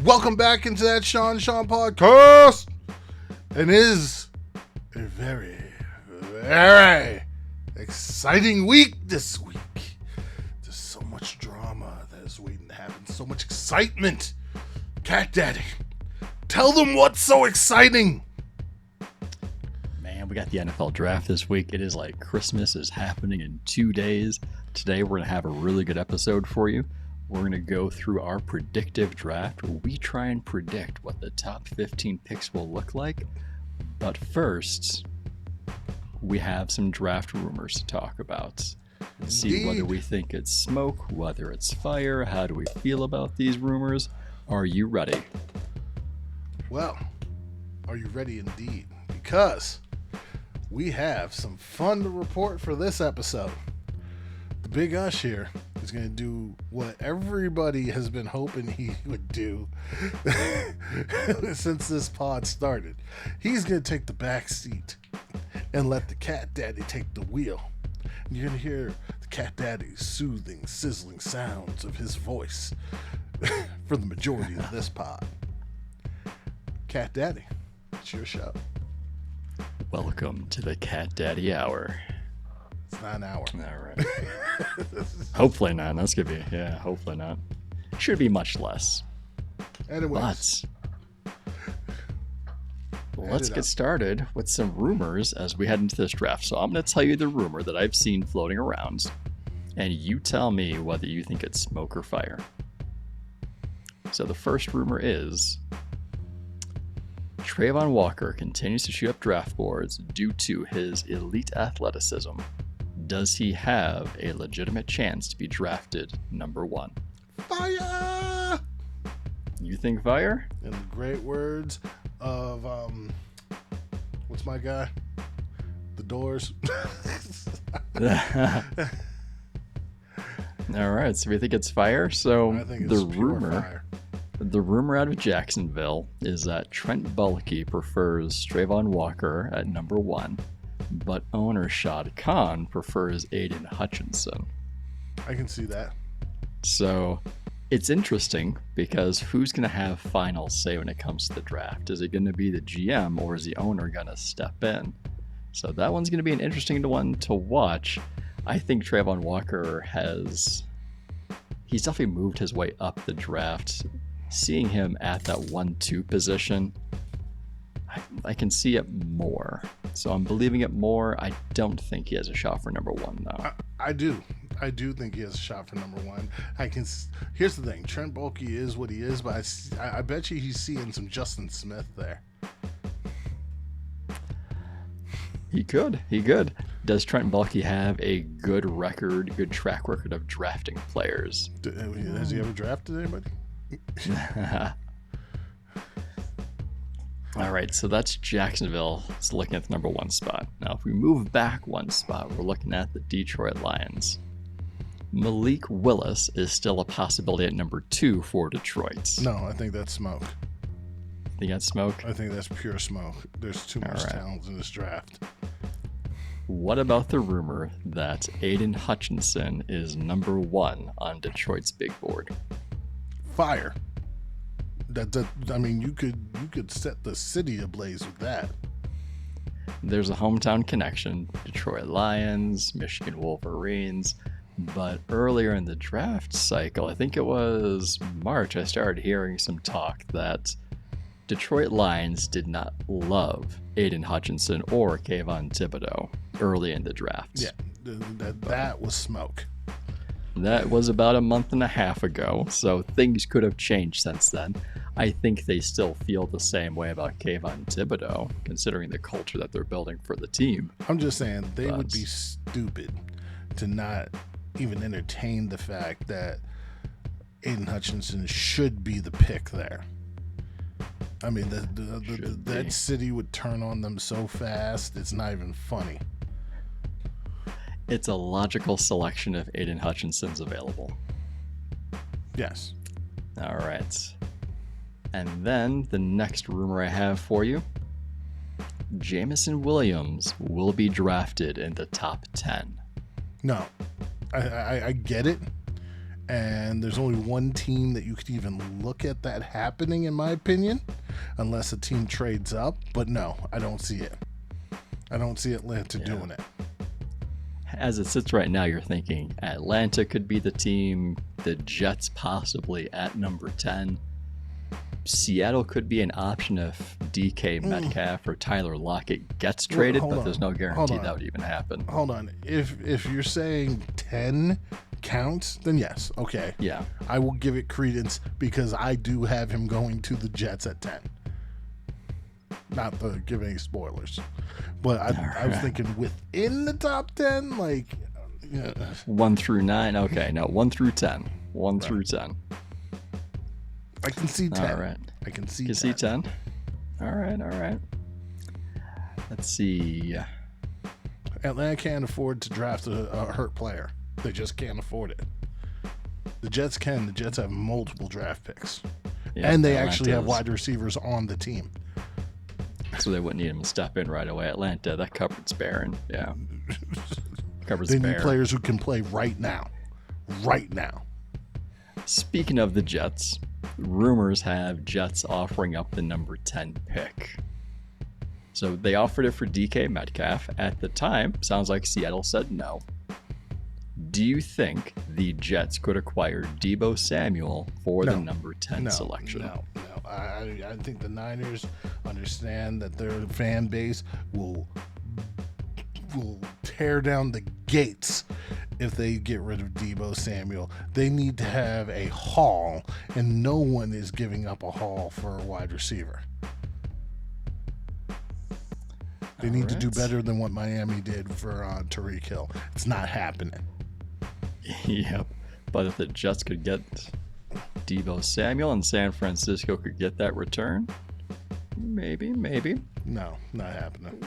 Welcome back into that Sean podcast. And it is a very, very exciting week this week. There's so much drama that is waiting to happen, so much excitement. Cat Daddy, tell them what's so exciting. Man, we got the NFL draft this week. It is like Christmas is happening in 2 days. Today, we're going to have a really good episode for you. We're going to go through our predictive draft where we try and predict what the top 15 picks will look like. But first, we have some draft rumors to talk about. See whether we think it's smoke, whether it's fire. How do we feel about these rumors? Are you ready? Well, are you ready indeed? Because we have some fun to report for this episode. The Big Ush here is going to do what everybody has been hoping he would do since this pod started. He's going to take the back seat and let the Cat Daddy take the wheel. And you're going to hear the Cat Daddy's soothing, sizzling sounds of his voice for the majority of this pod. Cat Daddy, it's your show. Welcome to the Cat Daddy Hour. It's not an hour. All right. Hopefully not. That's going to be, hopefully not. Should be much less. Anyways. But let's get started with some rumors as we head into this draft. So I'm going to tell you the rumor that I've seen floating around, and you tell me whether you think it's smoke or fire. So the first rumor is Trayvon Walker continues to shoot up draft boards due to his elite athleticism. Does he have a legitimate chance to be drafted number one? Fire! You think fire? In the great words of, what's my guy? The Doors. All right, so we think it's fire. So I think it's pure fire. The rumor out of Jacksonville is that Trent Baalke prefers Trayvon Walker at number one, but owner Shad Khan prefers Aiden Hutchinson. I can see that. So it's interesting because who's going to have final say when it comes to the draft? Is it going to be the GM or is the owner going to step in? So that one's going to be an interesting one to watch. I think Trayvon Walker he's definitely moved his way up the draft. Seeing him at that 1-2 position, I can see it more. So I'm believing it more. I don't think he has a shot for number one, though. I do think he has a shot for number one. Here's the thing. Trent Baalke is what he is, but I bet you he's seeing some Justin Smith there. He could. Does Trent Baalke have a good track record of drafting players? Has he ever drafted anybody? All right, so that's Jacksonville. It's looking at the number one spot. Now, if we move back one spot, we're looking at the Detroit Lions. Malik Willis is still a possibility at number two for Detroit. No, I think that's smoke. Think that's smoke? I think that's pure smoke. There's too much talent in this draft. What about the rumor that Aiden Hutchinson is number one on Detroit's big board? Fire. I mean, you could set the city ablaze with that. There's a hometown connection. Detroit Lions, Michigan Wolverines. But earlier in the draft cycle, I think it was March, I started hearing some talk that Detroit Lions did not love Aiden Hutchinson or Kayvon Thibodeau early in the draft. Yeah, that was smoke. That was about a month and a half ago, so things could have changed since then. I think they still feel the same way about Kayvon Thibodeau, considering the culture that they're building for the team. I'm just saying they would be stupid to not even entertain the fact that Aiden Hutchinson should be the pick there. I mean, that city would turn on them so fast, it's not even funny. It's a logical selection if Aiden Hutchinson's available. Yes. All right. And then the next rumor I have for you, Jameson Williams will be drafted in the top 10. No. I get it. And there's only one team that you could even look at that happening, in my opinion, unless a team trades up. But no, I don't see it. I don't see Atlanta doing it. As it sits right now, you're thinking Atlanta could be the team, the Jets possibly at number 10. Seattle could be an option if DK Metcalf or Tyler Lockett gets traded, but there's no guarantee that would even happen. Hold on. If you're saying 10 counts, then yes, okay. Yeah. I will give it credence because I do have him going to the Jets at 10. Not to give any spoilers. But I was thinking within the top 10, like... 1 through 9? Okay, no, 1 through 10. 1 through 10. I can see 10. All right. I can see 10. You see 10? All right. Let's see. Atlanta can't afford to draft a hurt player. They just can't afford it. The Jets can. The Jets have multiple draft picks. Yeah, and they actually have wide receivers on the team. So they wouldn't need him to step in right away. Atlanta, that cupboard's barren. Yeah. They need players who can play right now. Right now. Speaking of the Jets, rumors have Jets offering up the number 10 pick. So they offered it for DK Metcalf. At the time, sounds like Seattle said no. Do you think the Jets could acquire Deebo Samuel for the number 10 selection? No. I think the Niners understand that their fan base will tear down the gates if they get rid of Deebo Samuel. They need to have a haul, and no one is giving up a haul for a wide receiver. They need to do better than what Miami did for Tyreek Hill. It's not happening. Yep. But if the Jets could get Deebo Samuel and San Francisco could get that return, maybe. No, not happening.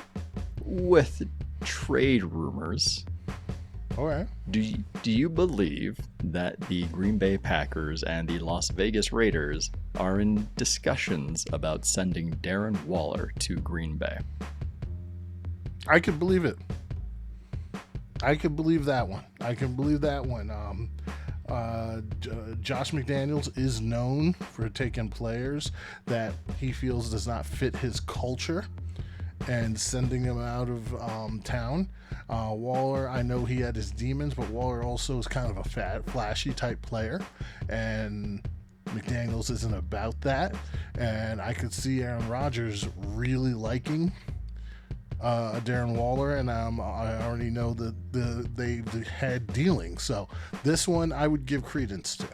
With trade rumors, all right. Do you believe that the Green Bay Packers and the Las Vegas Raiders are in discussions about sending Darren Waller to Green Bay? I could believe it. I could believe that one. Josh McDaniels is known for taking players that he feels does not fit his culture and sending them out of town. Waller, I know he had his demons, but Waller also is kind of a flashy type player, and McDaniels isn't about that. And I could see Aaron Rodgers really liking Darren Waller, and I already know that they had dealings. So this one I would give credence to.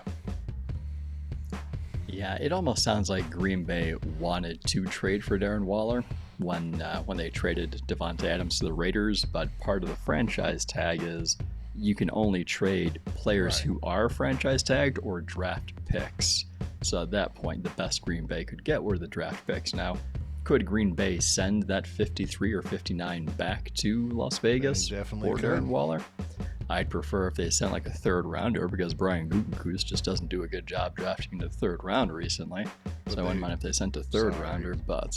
Yeah, it almost sounds like Green Bay wanted to trade for Darren Waller when they traded Devontae Adams to the Raiders, but part of the franchise tag is you can only trade players who are franchise tagged or draft picks. So at that point, the best Green Bay could get were the draft picks. Now, could Green Bay send that 53 or 59 back to Las Vegas for Darren Waller? I'd prefer if they sent like a third rounder because Brian Gutekunst just doesn't do a good job drafting the third round recently. So I wouldn't mind if they sent a third rounder, but...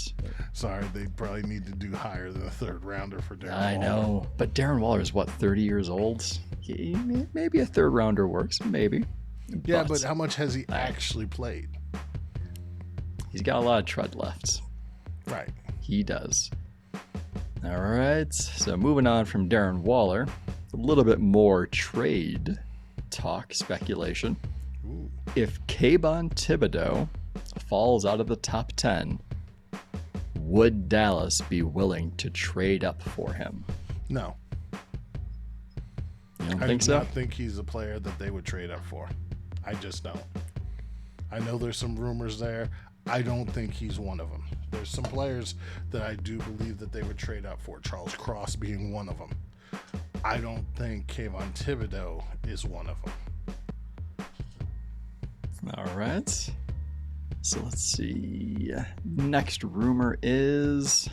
Sorry, they probably need to do higher than a third rounder for Darren Waller. I know, but Darren Waller is, 30 years old? Maybe a third rounder works, maybe. Yeah, but how much has he actually played? He's got a lot of tread left. Right. He does. All right, so moving on from Darren Waller, a little bit more trade talk, speculation. Ooh. If Kayvon Thibodeau falls out of the top 10, would Dallas be willing to trade up for him? No. You don't think so? I do not think he's a player that they would trade up for. I just don't. I know there's some rumors there. I don't think he's one of them. There's some players that I do believe that they would trade up for, Charles Cross being one of them. I don't think Kayvon Thibodeau is one of them. All right. So let's see. Next rumor is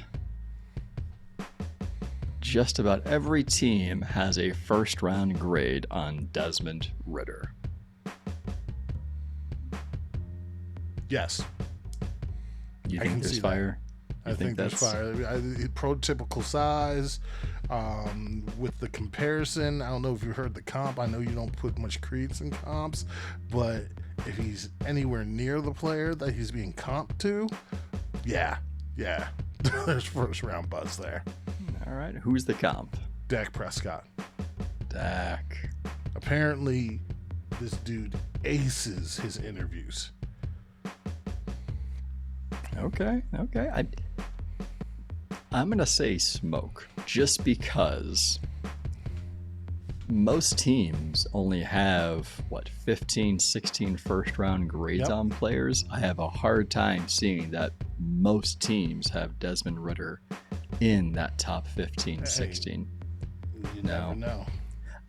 just about every team has a first round grade on Desmond Ridder. Yes. You think there's fire? I think there's fire. Prototypical size, With the comparison, I don't know if you heard the comp. I know you don't put much credence in comps, but if he's anywhere near the player that he's being comped to, yeah, there's first round buzz there. All right, who's the comp? Dak Prescott. Dak. Apparently, this dude aces his interviews. Okay. I'm going to say smoke, just because most teams only have, 15, 16 first-round grades on players. I have a hard time seeing that most teams have Desmond Ridder in that top 15, 16. You never know.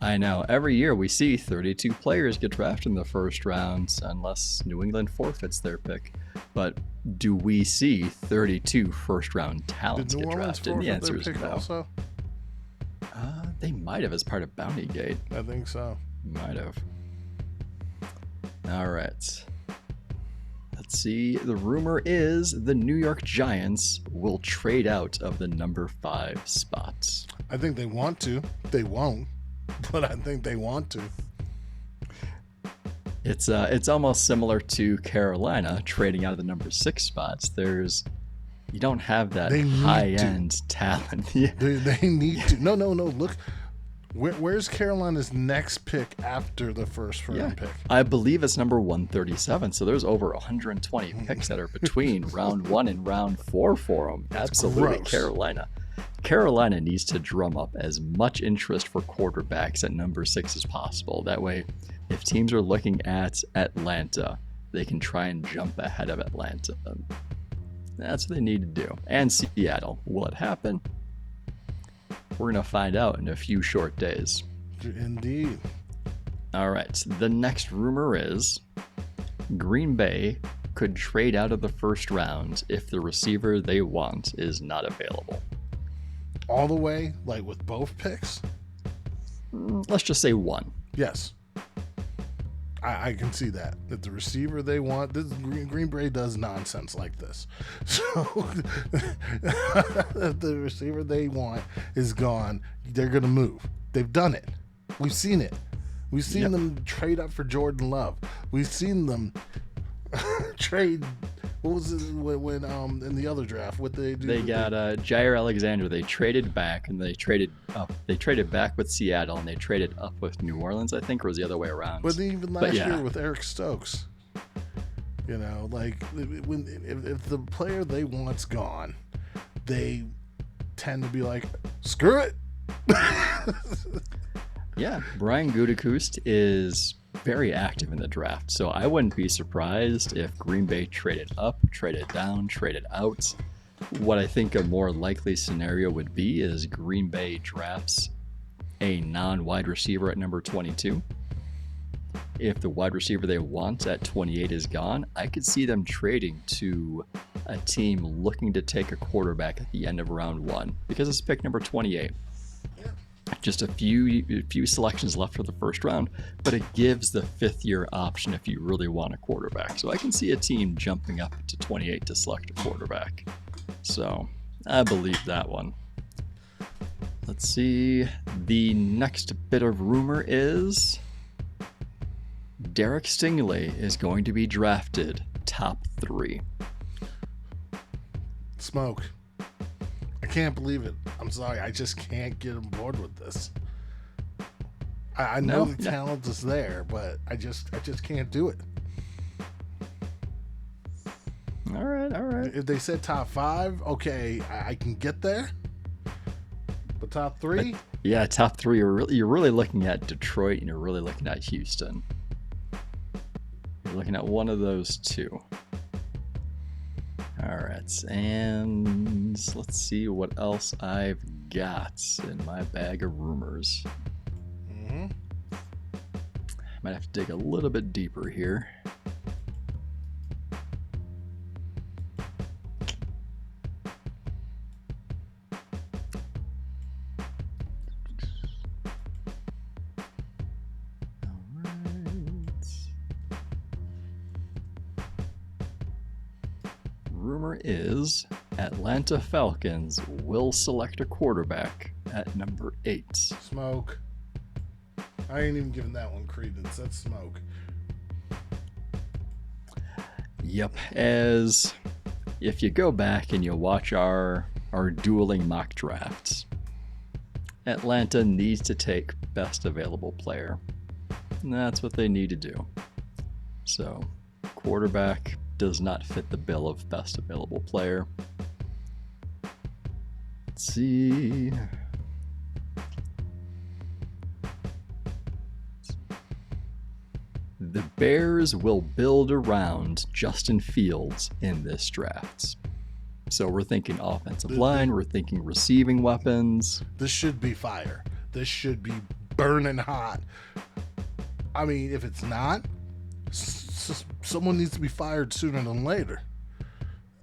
I know. Every year we see 32 players get drafted in the first round, unless New England forfeits their pick. But do we see 32 first-round talents get drafted? The answer is no. Also? They might have as part of Bounty Gate. I think so. Might have. All right. Let's see. The rumor is the New York Giants will trade out of the number 5 spots. I think they want to. They won't, but I think they want to. It's almost similar to Carolina trading out of the number 6 spots. You don't have that high-end talent. They need to. No. Look, where's Carolina's next pick after the first round pick? I believe it's number 137. So there's over 120 picks that are between round 1 and round 4 for them. Absolutely, gross. Carolina needs to drum up as much interest for quarterbacks at number 6 as possible. That way, if teams are looking at Atlanta, they can try and jump ahead of Atlanta. That's what they need to do. And Seattle. Will it happen? We're going to find out in a few short days. Indeed. All right. The next rumor is Green Bay could trade out of the first round if the receiver they want is not available. All the way, like with both picks? Let's just say one. Yes. I can see that. If the receiver they want, Green Bay does nonsense like this. So if the receiver they want is gone, they're going to move. They've done it. We've seen it. We've seen them trade up for Jordan Love. We've seen them trade. What was it when in the other draft? What they do? They got Jair Alexander. They traded back and they traded up. They traded back with Seattle and they traded up with New Orleans, I think, or was the other way around. But even last year with Eric Stokes, like if the player they want's gone, they tend to be like, screw it. Yeah, Brian Gutekunst is very active in the draft, so I wouldn't be surprised if Green Bay traded up, traded down, traded out. What I think a more likely scenario would be is Green Bay drafts a non-wide receiver at number 22. If the wide receiver they want at 28 is gone, I could see them trading to a team looking to take a quarterback at the end of round 1 because it's pick number 28. Just a few selections left for the first round, but it gives the 5th-year option if you really want a quarterback. So I can see a team jumping up to 28 to select a quarterback. So I believe that one. Let's see. The next bit of rumor is Derek Stingley is going to be drafted top 3. Smoke. I can't believe it. I'm sorry. I just can't get on board with this. I know the talent is there, but I just can't do it. All right. If they said top 5, okay, I can get there. But top 3? But, top 3. You're really looking at Detroit and you're really looking at Houston. You're looking at one of those two. All right, and let's see what else I've got in my bag of rumors. Might have to dig a little bit deeper here. Rumor is Atlanta Falcons will select a quarterback at number 8. Smoke. I ain't even giving that one credence. That's smoke. Yep, as if you go back and you watch our dueling mock drafts, Atlanta needs to take best available player. And that's what they need to do. So, quarterback does not fit the bill of best available player. Let's see. The Bears will build around Justin Fields in this draft. So we're thinking offensive line, we're thinking receiving weapons. This should be fire. This should be burning hot. I mean, if it's not, someone needs to be fired sooner than later.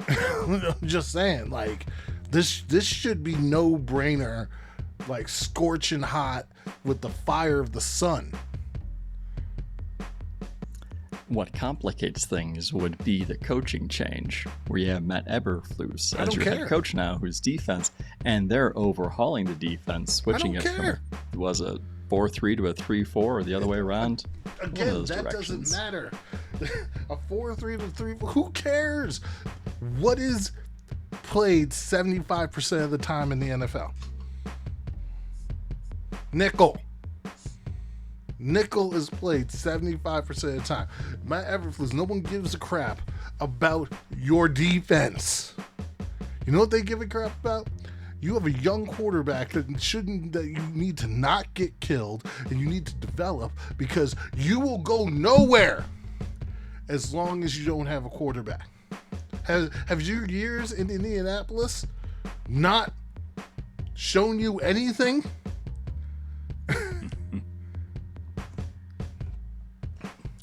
I'm just saying, like, this should be no-brainer, like scorching hot with the fire of the sun. What complicates things would be the coaching change, where you have Matt Eberflus as your head coach now, who's defense, and they're overhauling the defense, switching it from was a 4-3 to a 3-4 or the other way around. Again, that doesn't matter. A 4-3 to 3-4, who cares? What is played 75% of the time in the NFL? Nickel. Nickel is played 75% of the time. Matt Eberflus, no one gives a crap about your defense. You know what they give a crap about? You have a young quarterback that you need to not get killed and you need to develop, because you will go nowhere as long as you don't have a quarterback. Have your years in Indianapolis not shown you anything?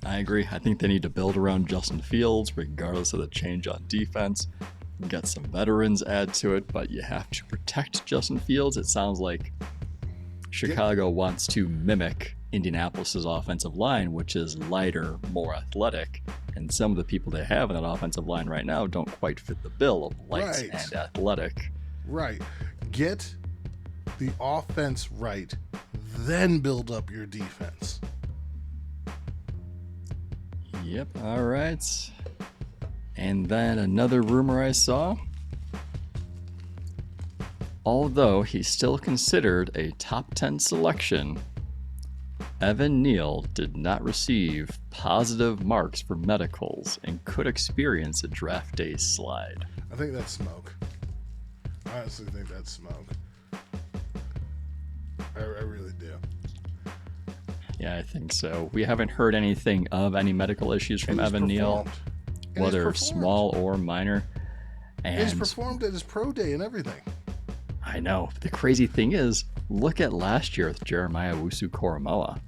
I agree. I think they need to build around Justin Fields, regardless of the change on defense. Get some veterans add to it, but you have to protect Justin Fields. It sounds like Chicago wants to mimic Indianapolis's offensive line, which is lighter, more athletic, and some of the people they have in that offensive line right now don't quite fit the bill of light and athletic. Right. Get the offense right, then build up your defense. Yep, all right. And then another rumor I saw. Although he's still considered a top 10 selection, Evan Neal did not receive positive marks for medicals and could experience a draft day slide. I think that's smoke. I honestly think that's smoke. I really do. Yeah, I think so. We haven't heard anything of any medical issues from Evan Neal, whether small or minor. And he's performed at his pro day and everything. I know. The crazy thing is, look at last year with Jeremiah Owusu-Koramoah.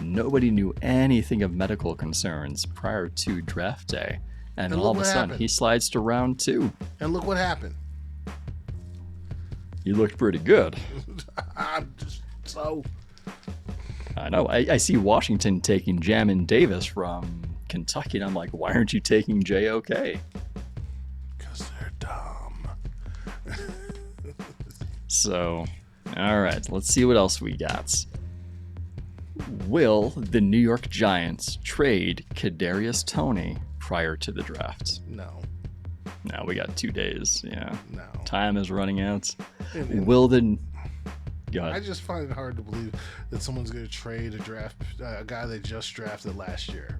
Nobody knew anything of medical concerns prior to draft day. And all of a sudden, he slides to round 2. And look what happened. He looked pretty good. I'm just so... I know. I see Washington taking Jamin Davis from Kentucky, and I'm like, why aren't you taking JOK? Because they're dumb. So, all right, let's see what else we got. Will the New York Giants trade Kadarius Toney prior to the draft? No. No, we got 2 days. Yeah. No. Time is running out. Will the... I just find it hard to believe that someone's going to trade a guy they just drafted last year.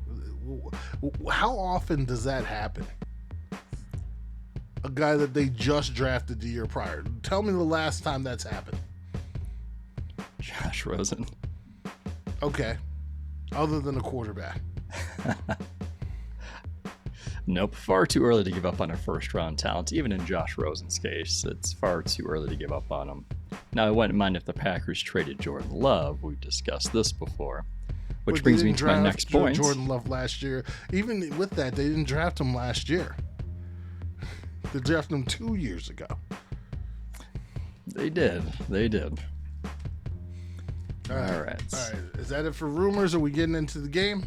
How often does that happen? A guy that they just drafted the year prior. Tell me the last time that's happened. Josh Rosen. Okay. Other than a quarterback. Nope, far too early to give up on a first-round talent. Even in Josh Rosen's case, it's far too early to give up on him. Now, I wouldn't mind if the Packers traded Jordan Love. We've discussed this before. Which brings me to my next point. Jordan Love last year. Even with that, they didn't draft him last year. They drafted him 2 years ago. They did. All right. Is that it for rumors? Are we getting into the game?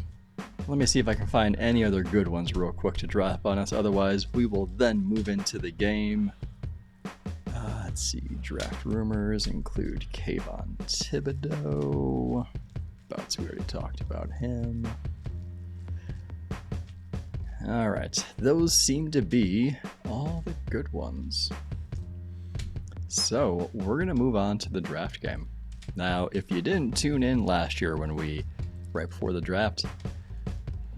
Let me see if I can find any other good ones real quick to drop on us. Otherwise, we will then move into the game. Let's see. Draft rumors include Kayvon Thibodeau. But we already talked about him. All right. Those seem to be all the good ones. So we're going to move on to the draft game. Now, if you didn't tune in last year right before the draft,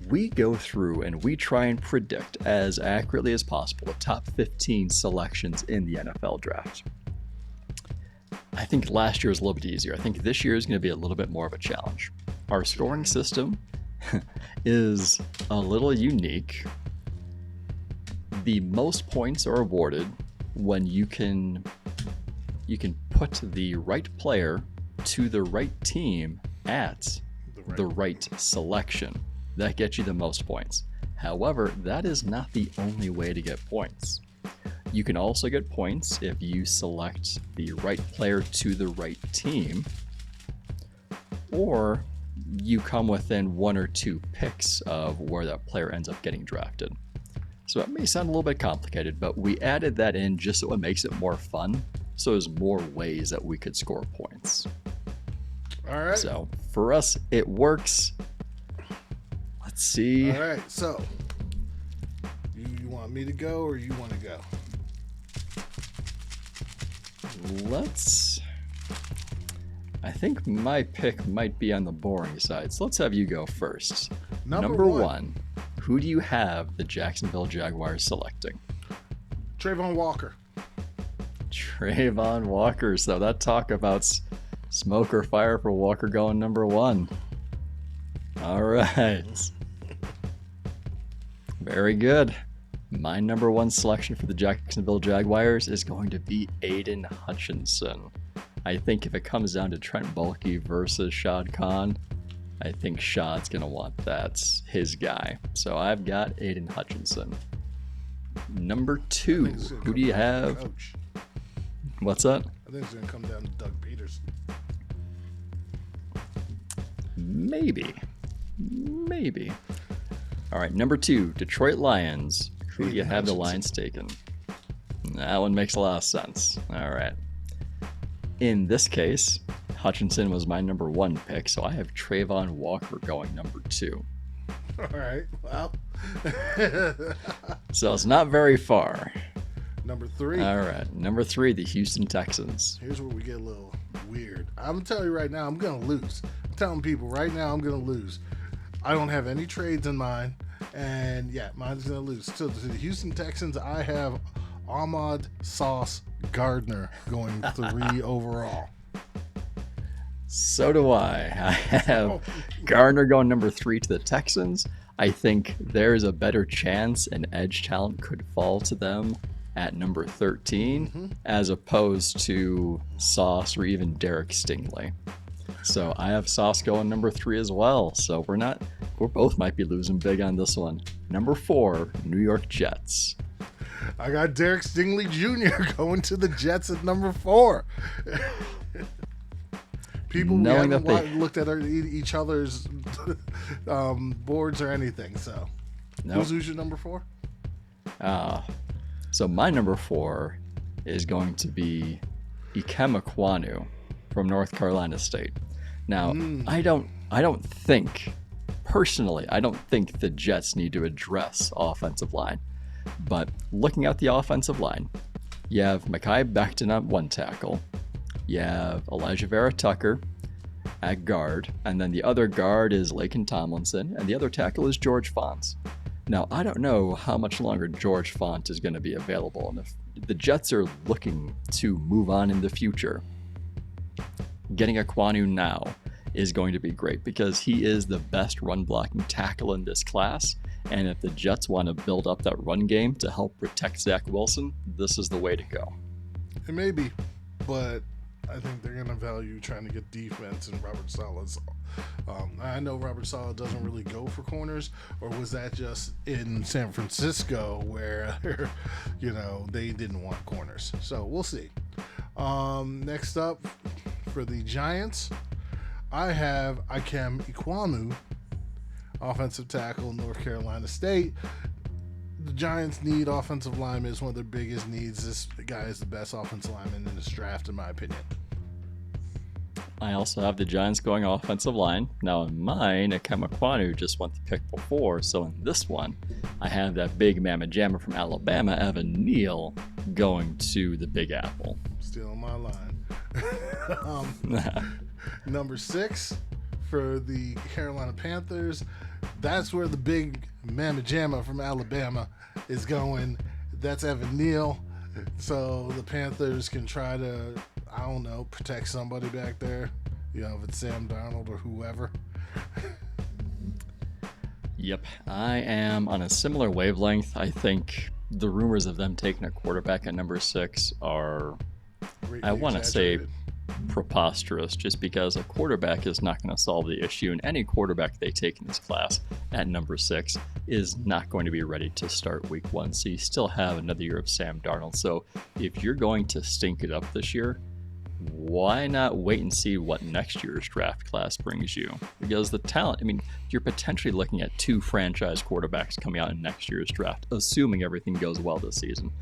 we go through and we try and predict as accurately as possible the top 15 selections in the NFL draft. I think last year was a little bit easier. I think this year is going to be a little bit more of a challenge. Our scoring system is a little unique. The most points are awarded when you can put the right player to the right team at the right selection. That gets you the most points. However, that is not the only way to get points. You can also get points if you select the right player to the right team, or you come within one or two picks of where that player ends up getting drafted. So it may sound a little bit complicated, but we added that in just so it makes it more fun. So there's more ways that we could score points. All right. So for us, it works. Let's see. All right. So you want me to go or you want to go? I think my pick might be on the boring side. So let's have you go first. Number one. Who do you have the Jacksonville Jaguars selecting? Trayvon Walker. Trayvon Walker. So that talk about smoke or fire for Walker going number one. All right. Very good. My number one selection for the Jacksonville Jaguars is going to be Aiden Hutchinson. I think if it comes down to Trent Baalke versus Shad Khan, I think Shad's going to want his guy. So I've got Aiden Hutchinson. Number two, who do you have? Coach. What's that? I think it's going to come down to Doug Peterson. Maybe. All right, number two, Detroit Lions. Who do you have the Lions taken? That one makes a lot of sense. All right. In this case, Hutchinson was my number one pick, so I have Trayvon Walker going number two. All right. Well. So it's not very far. Number three. All right. Number three, the Houston Texans. Here's where we get a little weird. I'm telling you right now, I'm going to lose. I'm telling people right now, I'm going to lose. I don't have any trades in mind. And yeah, mine's going to lose. So to the Houston Texans, I have Ahmad Sauce Gardner going 3 overall. So do I. I have Gardner going number 3 to the Texans. I think there's a better chance an edge talent could fall to them at number 13 as opposed to Sauce or even Derek Stingley. So I have Sauce going number 3 as well. So we both might be losing big on this one. Number 4, New York Jets. I got Derek Stingley Jr. going to the Jets at number 4. People Knowing haven't that looked at each other's boards or anything. So, Nope. Who's your number 4? So my number 4 is going to be Ikem Ekwonu from North Carolina State. Now, I don't think the Jets need to address offensive line. But looking at the offensive line, you have Mekhi Becton at one tackle. You have Elijah Vera Tucker at guard. And then the other guard is Laken Tomlinson. And the other tackle is George Font. Now, I don't know how much longer George Font is going to be available. And if the Jets are looking to move on in the future, getting Ekwonu now is going to be great because he is the best run blocking tackle in this class. And if the Jets want to build up that run game to help protect Zach Wilson, this is the way to go. It may be, but I think they're going to value trying to get defense and Robert Saleh's. I know Robert Saleh doesn't really go for corners, or was that just in San Francisco where, they didn't want corners? So we'll see. Next up for the Giants, I have Ikem Ekwonu, offensive tackle, North Carolina State. the Giants need offensive linemen. It's one of their biggest needs. This guy is the best offensive lineman in this draft, in my opinion. I also have the Giants going offensive line. Now in mine, Ekemekonu just went the pick before, so in this one, I have that big mamma jamma from Alabama, Evan Neal, going to the Big Apple. Still on my line. Number 6 for the Carolina Panthers. That's where the big mamma jamma from Alabama is going. That's Evan Neal. So the Panthers can try to, I don't know, protect somebody back there. You know, if it's Sam Darnold or whoever. Yep, I am on a similar wavelength. I think the rumors of them taking a quarterback at number 6 are, Greatly I want to say, exaggerated. preposterous, just because a quarterback is not going to solve the issue, and any quarterback they take in this class at number 6 is not going to be ready to start week 1. So you still have another year of Sam Darnold. So if you're going to stink it up this year, why not wait and see what next year's draft class brings you? Because the talent, I mean, you're potentially looking at 2 franchise quarterbacks coming out in next year's draft, assuming everything goes well this season.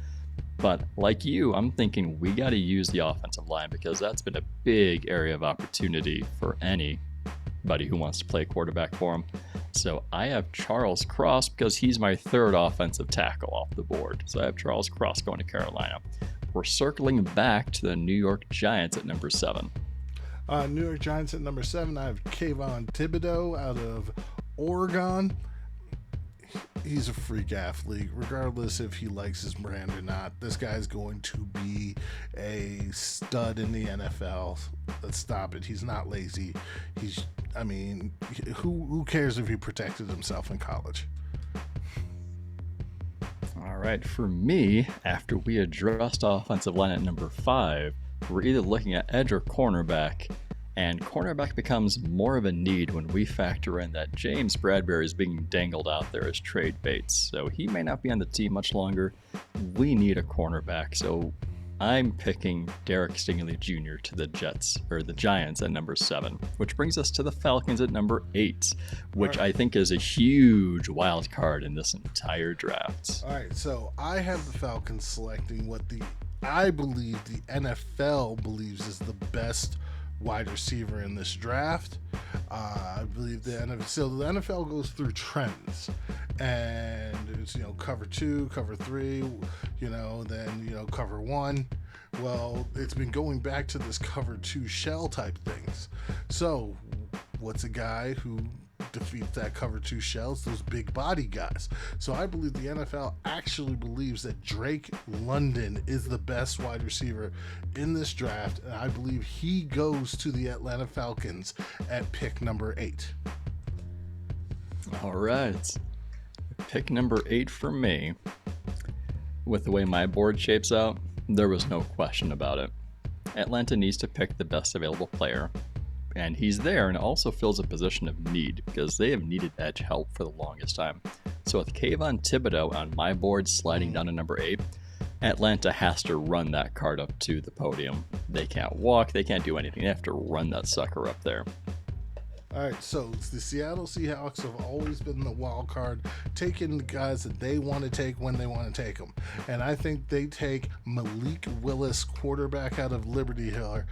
But like you, I'm thinking we got to use the offensive line, because that's been a big area of opportunity for anybody who wants to play quarterback for him. So I have Charles Cross, because he's my 3rd offensive tackle off the board. So I have Charles Cross going to Carolina. We're circling back to the New York Giants at number 7. New York Giants at number 7. I have Kayvon Thibodeau out of Oregon. He's a freak athlete, regardless if he likes his brand or not. This guy's going to be a stud in the NFL. Let's stop it. He's not lazy. Who cares if he protected himself in college? All right, for me, after we addressed offensive line at number 5, we're either looking at edge or cornerback, and cornerback becomes more of a need when we factor in that James Bradbury is being dangled out there as trade baits, so he may not be on the team much longer. We need a cornerback, so I'm picking Derek Stingley Jr. to the Giants at number 7, which brings us to the Falcons at number 8, which I think is a huge wild card in this entire draft. All right, so I have the Falcons selecting what I believe the NFL believes is the best wide receiver in this draft. I believe the NFL goes through trends, and it's cover 2, cover 3, then cover 1. Well, it's been going back to this cover 2 shell type things. So what's a guy who defeats that cover 2 shells? Those big body guys. So I believe the NFL actually believes that Drake London is the best wide receiver in this draft, and I believe he goes to the Atlanta Falcons at pick number 8. All right, pick number 8 for me. With the way my board shapes out, there was no question about it. Atlanta needs to pick the best available player, and he's there, and also fills a position of need because they have needed edge help for the longest time. So with Kayvon Thibodeau on my board sliding down to number 8, Atlanta has to run that card up to the podium. They can't walk, they can't do anything. They have to run that sucker up there. All right, so the Seattle Seahawks have always been the wild card, taking the guys that they want to take when they want to take them. And I think they take Malik Willis, quarterback out of Liberty Hill.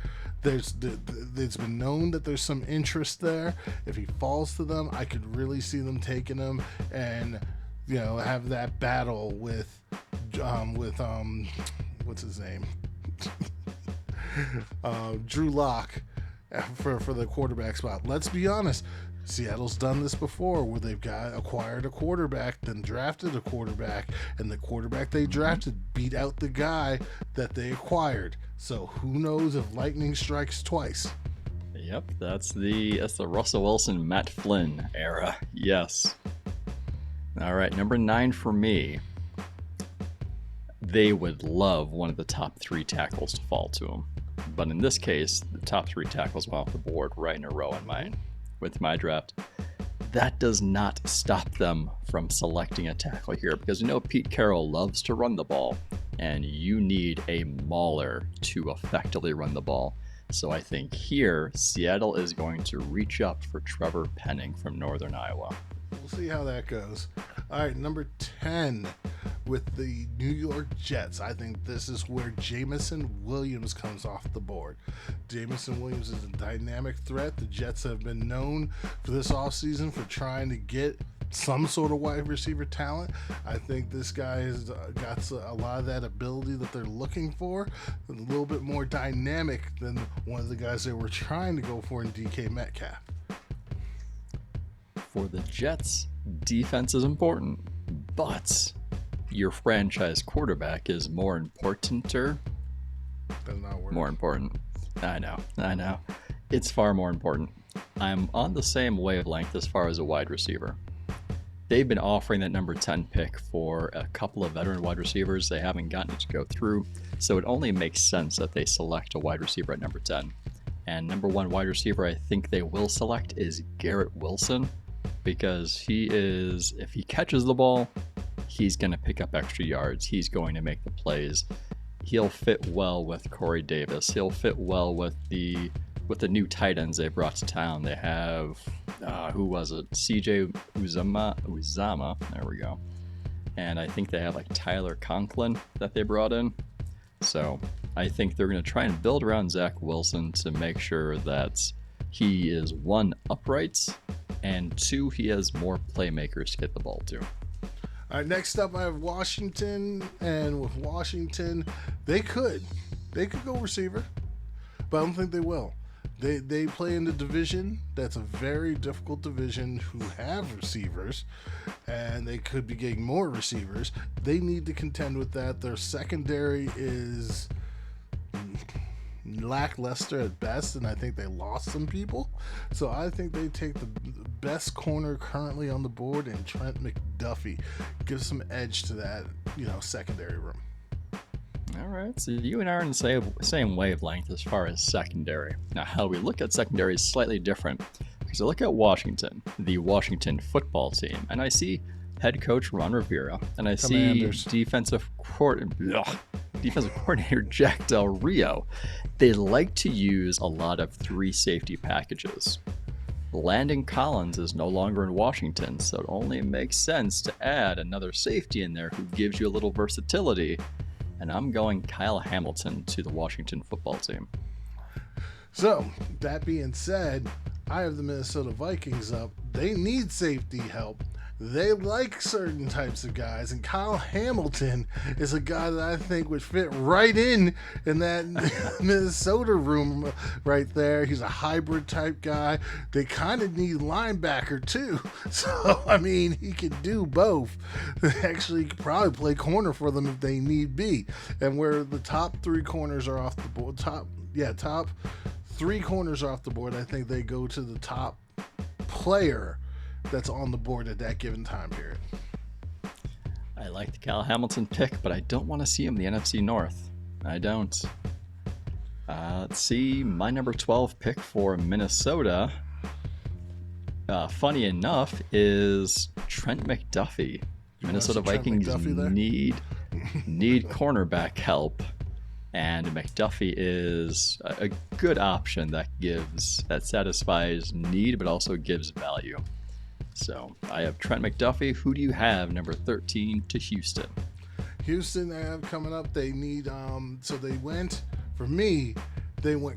It's been known that there's some interest there. If he falls to them, I could really see them taking him and have that battle with what's his name, Drew Lock for the quarterback spot. Let's be honest, Seattle's done this before, where they've acquired a quarterback, then drafted a quarterback, and the quarterback they drafted beat out the guy that they acquired. So who knows if lightning strikes twice? Yep, that's the Russell Wilson, Matt Flynn era. Yes. All right, number 9 for me. They would love one of the top 3 tackles to fall to them. But in this case, the top 3 tackles went off the board right in a row with my draft. That does not stop them from selecting a tackle here, because Pete Carroll loves to run the ball, and you need a mauler to effectively run the ball. So I think here, Seattle is going to reach up for Trevor Penning from Northern Iowa. We'll see how that goes. All right, number 10. with the New York Jets. I think this is where Jamison Williams comes off the board. Jamison Williams is a dynamic threat. The Jets have been known for this offseason for trying to get some sort of wide receiver talent. I think this guy has got a lot of that ability that they're looking for, a little bit more dynamic than one of the guys they were trying to go for in DK Metcalf. For the Jets, defense is important, but your franchise quarterback is more importanter. Does not work. More important. I know. It's far more important. I'm on the same wavelength as far as a wide receiver. They've been offering that number 10 pick for a couple of veteran wide receivers. They haven't gotten it to go through, so it only makes sense that they select a wide receiver at number 10. And number 1 wide receiver I think they will select is Garrett Wilson, because he is, if he catches the ball, he's going to pick up extra yards. He's going to make the plays. He'll fit well with Corey Davis. He'll fit well with the new tight ends they brought to town. They have, who was it? CJ Uzama. There we go. And I think they have like Tyler Conklin that they brought in. So I think they're going to try and build around Zach Wilson to make sure that he is, 1, upright, and 2, he has more playmakers to get the ball to. All right, next up I have Washington, and with Washington, they could go receiver, but I don't think they will. They play in the division that's a very difficult division who have receivers, and they could be getting more receivers. They need to contend with that. Their secondary is lackluster at best, and I think they lost some people. So I think they take the best corner currently on the board, and Trent McDuffie gives some edge to that, secondary room. All right, so you and I are in the same wavelength as far as secondary. Now, how we look at secondary is slightly different, because I look at Washington, the Washington football team, and I see head coach Ron Rivera, and I Commanders. see defensive coordinator Jack Del Rio. They like to use a lot of 3 safety packages. Landon Collins is no longer in Washington, so it only makes sense to add another safety in there who gives you a little versatility. And I'm going Kyle Hamilton to the Washington football team. So, that being said, I have the Minnesota Vikings up. They need safety help. They like certain types of guys, and Kyle Hamilton is a guy that I think would fit right in that Minnesota room right there. He's a hybrid type guy. They kind of need linebacker too, so he could do both. Actually, he could probably play corner for them if they need be. And where the top 3 corners are off the board, top 3 corners are off the board, I think they go to the top player that's on the board at that given time period. I like the Kyle Hamilton pick, but I don't want to see him in the NFC North. I don't. Let's see, my number 12 pick for Minnesota, funny enough, is Trent McDuffie. Minnesota Vikings need cornerback help, and McDuffie is a good option that satisfies need but also gives value. So I have Trent McDuffie. Who do you have number 13 to Houston? Houston, they have coming up. They need so they went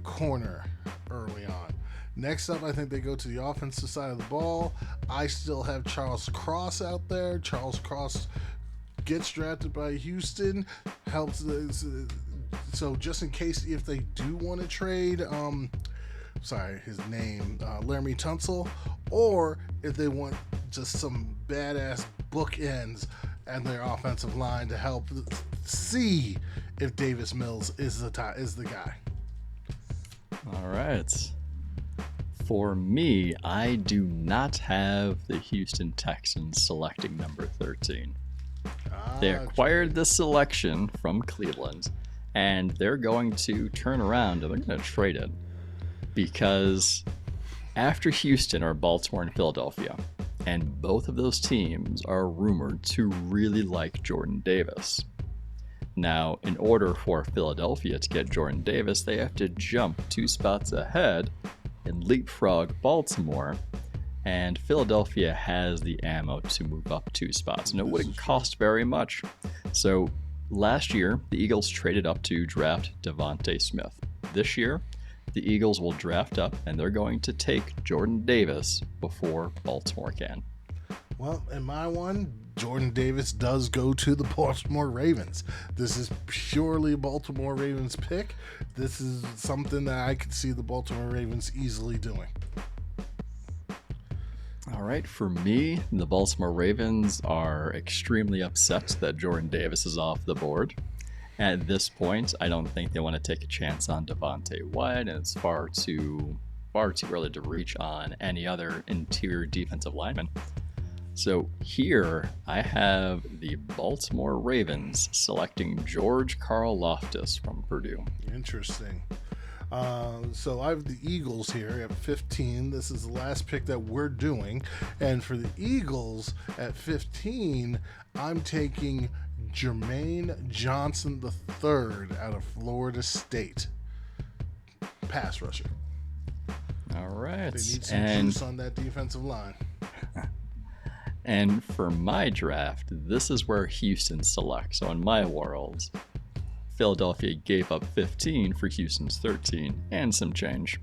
corner early on. Next up, I think they go to the offensive side of the ball. I still have Charles Cross out there. Charles Cross gets drafted by Houston, helps so just in case if they do want to trade Laramie Tunsil, or if they want just some badass bookends and their offensive line to help see if Davis Mills is the guy. All right. For me, I do not have the Houston Texans selecting number 13. They acquired this selection from Cleveland, and they're going to turn around and they're going to trade it. Because after Houston are Baltimore and Philadelphia, and both of those teams are rumored to really like Jordan Davis. Now, in order for Philadelphia to get Jordan Davis, they have to jump 2 spots ahead and leapfrog Baltimore. And Philadelphia has the ammo to move up 2 spots, and it wouldn't cost very much. So last year, the Eagles traded up to draft Devontae Smith. This year, the Eagles will draft up, and they're going to take Jordan Davis before Baltimore can. Well, in my one, Jordan Davis does go to the Baltimore Ravens. This is purely a Baltimore Ravens pick. This is something that I could see the Baltimore Ravens easily doing. All right, for me, the Baltimore Ravens are extremely upset that Jordan Davis is off the board. At this point, I don't think they want to take a chance on Devontae White, and it's far too early to reach on any other interior defensive lineman. So here, I have the Baltimore Ravens selecting George Karlaftis from Purdue. Interesting. So I have the Eagles here at 15. This is the last pick that we're doing. And for the Eagles at 15, I'm taking Jermaine Johnson III out of Florida State. Pass rusher. All right. They need some juice on that defensive line. And for my draft, this is where Houston selects. So in my world, Philadelphia gave up 15 for Houston's 13 and some change.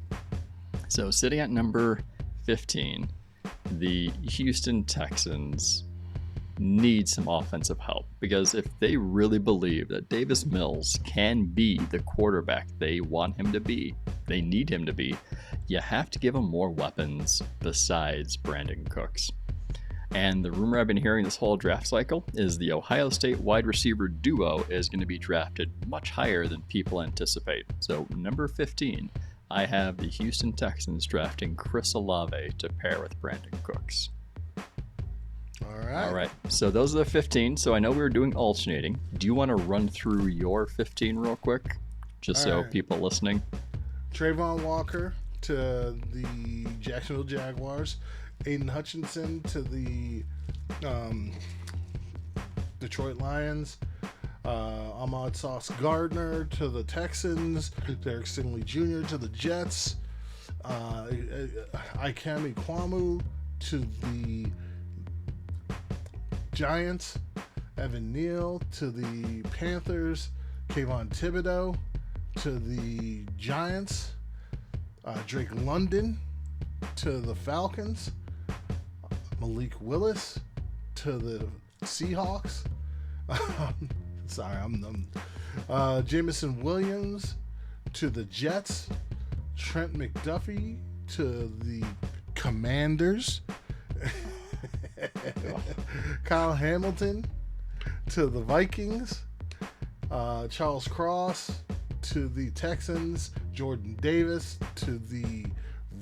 So sitting at number 15, the Houston Texans need some offensive help, because if they really believe that Davis Mills can be the quarterback they want him to be, they need him to be, you have to give him more weapons besides Brandon Cooks. And the rumor I've been hearing this whole draft cycle is the Ohio State wide receiver duo is going to be drafted much higher than people anticipate. So number 15, I have the Houston Texans drafting Chris Olave to pair with Brandon Cooks. All right. So those are the 15. So I know we were doing alternating. Do you want to run through your 15 real quick? Just so people listening. Trayvon Walker to the Jacksonville Jaguars. Aiden Hutchinson to the Detroit Lions. Ahmad Sauce Gardner to the Texans. Derek Stingley Jr. to the Jets. Ikemi Kwamu to the Giants. Evan Neal to the Panthers. Kayvon Thibodeau to the Giants. Drake London to the Falcons. Malik Willis to the Seahawks. Sorry, I'm Jameson Williams to the Jets. Trent McDuffie to the Commanders. Kyle Hamilton to the Vikings. Charles Cross to the Texans. Jordan Davis to the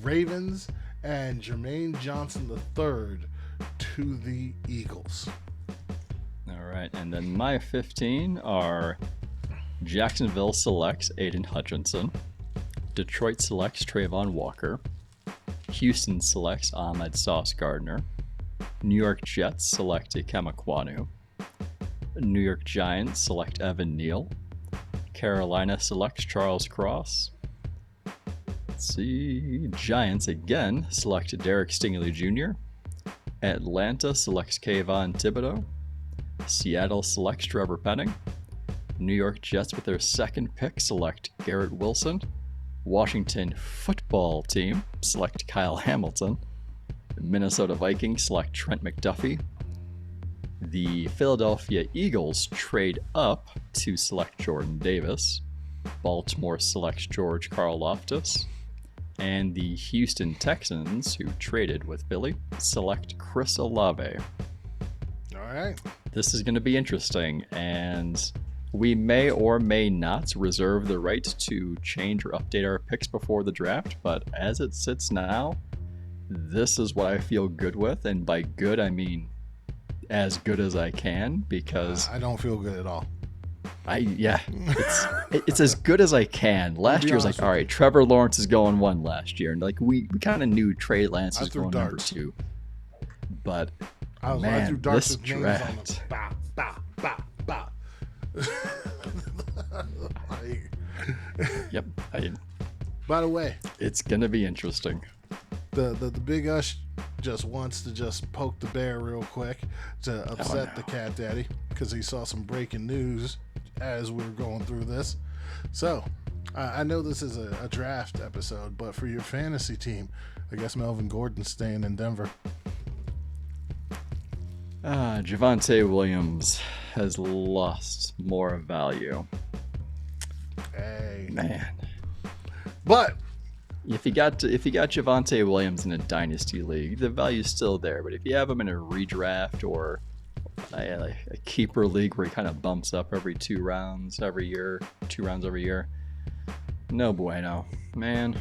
Ravens. And Jermaine Johnson III to the Eagles. All right, and then my 15 are Jacksonville selects Aiden Hutchinson, Detroit selects Trayvon Walker, Houston selects Ahmed Sauce Gardner, New York Jets select Ikemi Kwanu, New York Giants select Evan Neal, Carolina selects Charles Cross. Let's see, Giants again select Derek Stingley Jr., Atlanta selects Kayvon Thibodeau, Seattle selects Trevor Penning, New York Jets with their second pick select Garrett Wilson, Washington football team select Kyle Hamilton, Minnesota Vikings select Trent McDuffie, the Philadelphia Eagles trade up to select Jordan Davis, Baltimore selects George Karlaftis, and the Houston Texans, who traded with Philly, select Chris Olave. All right. This is going to be interesting, and we may or may not reserve the right to change or update our picks before the draft, but as it sits now, this is what I feel good with, and by good, I mean as good as I can, because I don't feel good at all. It's as good as I can. Last year was like, all right, Trevor Lawrence is going 1 last year, and like we kind of knew Trey Lance was going number 2, but I threw darts this with draft. Yep. By the way, it's gonna be interesting. The Big Ush just wants to just poke the bear real quick to upset the cat daddy because he saw some breaking news as we were going through this. So, I know this is a draft episode, but for your fantasy team, I guess Melvin Gordon's staying in Denver. Javonte Williams has lost more value. Hey, man. But if you got Javonte Williams in a dynasty league, the value's still there. But if you have him in a redraft or a keeper league where he kind of bumps up every 2 rounds every year, no bueno, man.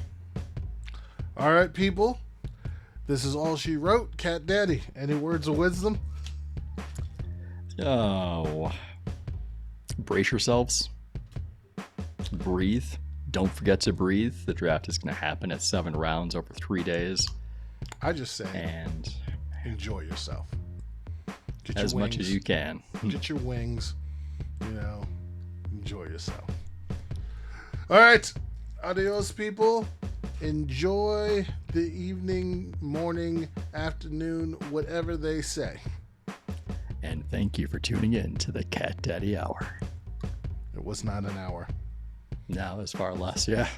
All right, people. This is all she wrote. Cat Daddy, any words of wisdom? Oh, brace yourselves. Breathe. Don't forget to breathe. The draft is going to happen at 7 rounds over 3 days. I just say, and enjoy yourself. Get as your much as you can. Get your wings. Enjoy yourself. All right. Adios, people. Enjoy the evening, morning, afternoon, whatever they say. And thank you for tuning in to the Cat Daddy Hour. It was not an hour. No, it's far less, yeah.